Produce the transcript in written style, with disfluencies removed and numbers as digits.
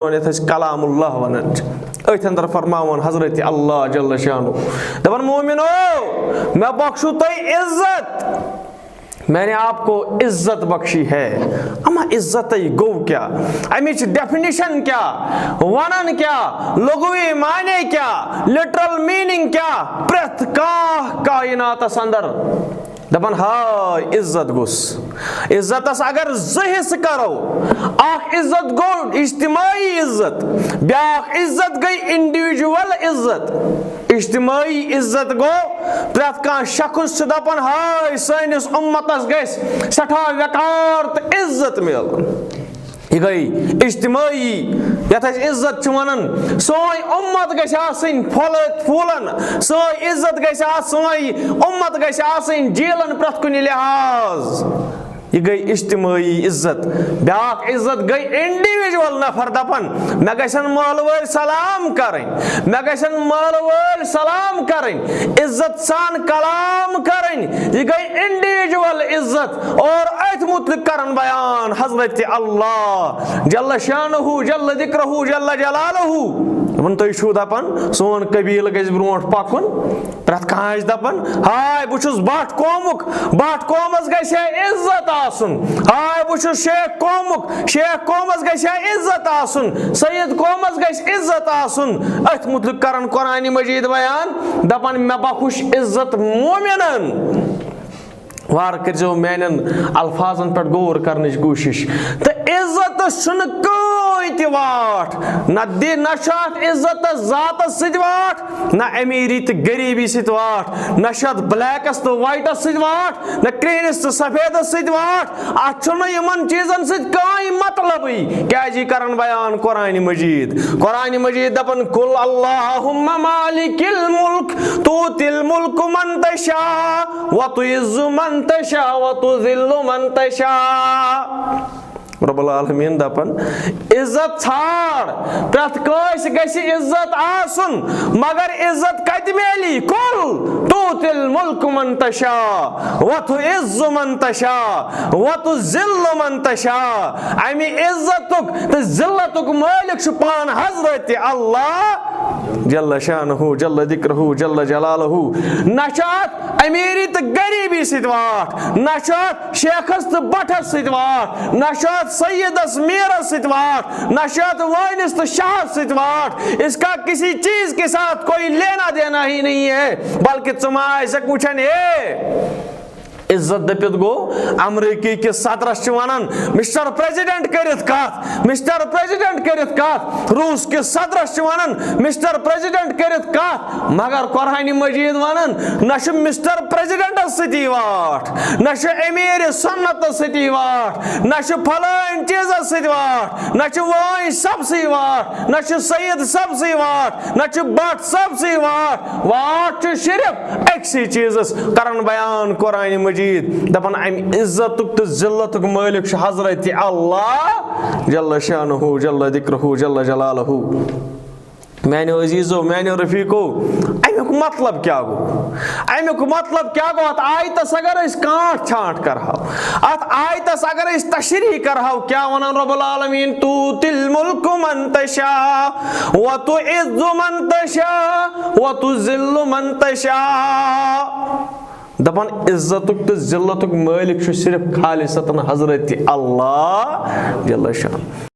कलामुल्लाह वनन अथ अंदर फरमावन हजरत अल्लाह जल्ल शानु दपन मोमिनो मैं बख्शू तो इज्जत मैंने आपको इज्जत बख्शी है अमा इज्जत गो क्या अमिच डेफिनेशन क्या वनन क्या लुगवी माने क्या लिटरल मीनिंग क्या प्रथ कायनात अंदर दपन हाय इज्जत गुस इज्जत अगर हिस्स करो अख इज्जत गो इज्तिमाई इज्जत ब्याख इज्जत गई इंडिविजुअल इज्जत इज्तिमाई इज्जत गो प्रत कह शख्स दपन हाय सैनिस उम्मतस गस सठा वकार तो इज्जत मिल यह गई इज्तिमाई यथ इज्जत वनान सोई उम्मत गई फूलन सोई इज्जत गई सोई उम्मत गई जीलन प्रथ कुन लिहाज यह गई इज्तिमाई इज्जत ब्याक इज्जत गई इंडिविजुअल नफर दपन मे गसन महल वाल सलाम करें मे गसन महल वाल सलाम करें इज्जत सान कलाम करें यह गई इंडिविजुअल इज्जत और अथ मुतलिक करन बयान हजरत अल्लाह जल्ल शानुहु जल्ल जिक्रहु जल्ल जलालहु वन तुम छू दपन सोन कबील गज ब्रोट पकुन प्रथ कह दपन हाय बुछुस बट कौमस गछ इज्जत आसुन हाय बुछुस शेख कौमस गछ इज्जत आसुन सैयद कौमस गछ इज्जत आसुन अथ मुतलिक करन कुरान मजीद बयान दपन मे बख्श इज्जत मोमिनन वार करो मान अल्फाजन पे गौर करने कोशिश तो इज्जत कत वाट न इज्जत जात सट न अमीरी तो गरीबी सट न ब्लैकस तो वाइटस सट न क्रीनस तो सफेदस सट अन चीजन सही मतलब क्या कर बयान कुरान मजीद दपन कुल अल्लाहुम्मा मालिकिल मुल्क तूतिल मुल्क मन तशा व तुइज्जु मन तशा व तुज़िल्लु मन तशा रब्बुल आलमीन दपन इज्जत छाड़ प्रथ कस गस इज्जत आसुन मगर इज्जत कत मेली कुल तूतिल मुल्क मन तशा व तुइज्जु मन तशा व तुज़िल्लु मन तशा अमि इज्जतुक तो जिल्लतुक मालिक पान हजरत अल्लाह जल्ल शानुहु जल्ल जिक्रहु जल्ल जलालहु नशात अमीरी तो गरीबी सट नशात शेखस तो बठस सट नशात सैयदस मीरस सट नशात वाइनस तो शाह सट इसका किसी चीज के साथ कोई लेना देना ही नहीं है बल्कि तुम्हारे से कुछ नहीं इज्जत दपित गो अमरीकी के सदरस वनान मिस्टर प्रेसिडेंट मिस्टर प्रेसिडेंट कत रूस के सदरस वनान मिस्टर प्रेसिडेंट कत मगर कुरान मजीद वनान न मिस्टर प्रेसिडेंट सती वाट न अमीर सन्नत सती वाट न फलान चीज सट न वाइन सब सी वाट न सैयद सब सी वाट न बट सब सी वाट सिर्फ अक्सी चीज करन बयान कुरान मजीद दपन अम इज्जतुक तो जिल्लतुक मालिक हजरत अल्लाह जल्ल शानुहु जल्ल जिक्रहु जल्ल जलालहु मैंने अजीजो मैंने रफीको अमुक मतलब क्या गो अत आयतस अगर काट छाट करहाओ अत आयतस अगर तशरीह करहाओ क्या वनान रब्बुल आलमीन तूतिल मुल्क मन तशा व तुइज्जु मन तशा व तुज़िल्लु मन तशा दपन इज्जतुक तो जिल्लतुक मालिक सिर्फ खालिसतन हजरत अल्लाह जल्ल शान।